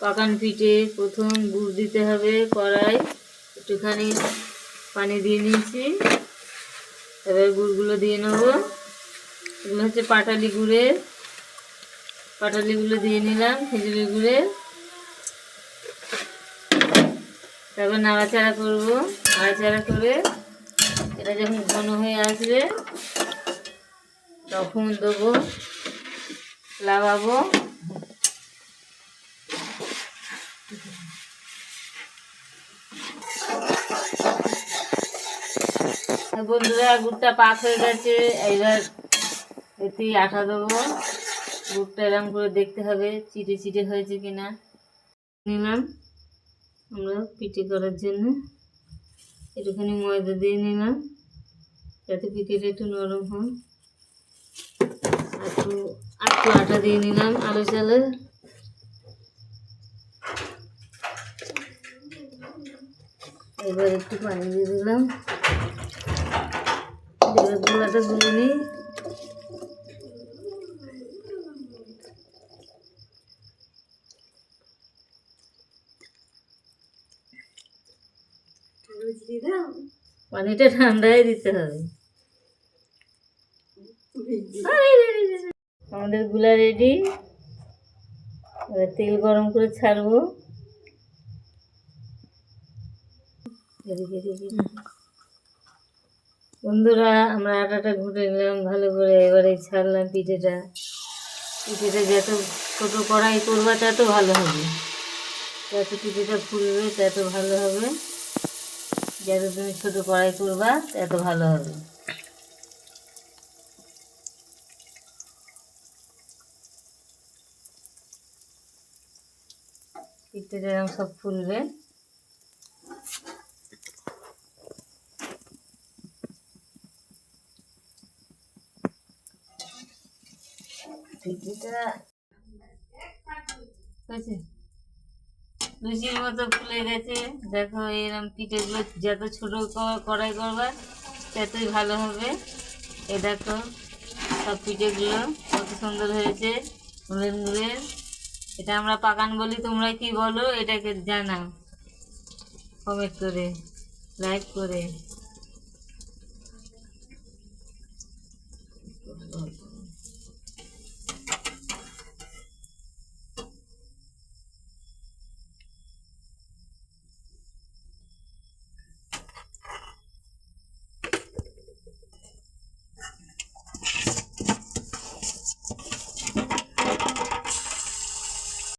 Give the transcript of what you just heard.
পাকান পিঠে প্রথম গুড় দিতে হবে কড়াই, একটুখানি পানি দিয়ে নিয়েছি। এবার গুড়গুলো দিয়ে নেব। এগুলো হচ্ছে পাটালি পাটালিগুলো দিয়ে নিলাম, খেজুরি গুড়ের। তারপর নাড়াচাড়া করব, নাড়াচাড়া করে এটা যখন ঘন হয়ে আসবে তখন দেবো, লাগাবো। বন্ধুরা গুড়টা পাক হয়ে গেছে, এবার এতেই আটা দেবো। গুড়টা এরকম করে দেখতে হবে চিটে চিটে হয়েছে কিনা। নিলাম আমরা পিঠে করার জন্য একটুখানি ময়দা দিয়ে নিলাম যাতে পিঠেটা একটু নরম হয়। একটু আটা দিয়ে নিলাম আলু চালের। এবার একটু পানি দিয়ে দিলাম, এবার গোলাটা গুলে নিই। পানিটা ঠান্ডায় দিতে হবে। আমাদের গুলা রেডি। এবার তেল গরম করে ছাড়বো। বন্ধুরা আমরা আটাটা ঘুটে নিলাম ভালো করে, এবারে ছাড়লাম পিঠেটা। পিঠেটা যত ছোটো কড়াই করবা তত ভালো হবে, যত পিঠেটা ফুলবে তত ভালো হবে। যত তুমি ছোটো কড়াই করবা তত ভালো হবে। পিঠেটা এরকম সব ফুলবে। পিঠেটা লুচির মতো ফুলে গেছে। দেখো এরকম পিঠেগুলো যত ছোটো কড়াই করবা ততই ভালো হবে। এ দেখো সব পিঠেগুলো কত সুন্দর হয়েছে মুড়ের মুড়ের। এটা আমরা পাকান বলি, তোমরা কি বলো এটাকে জানাও কমেন্ট করে, লাইক করে।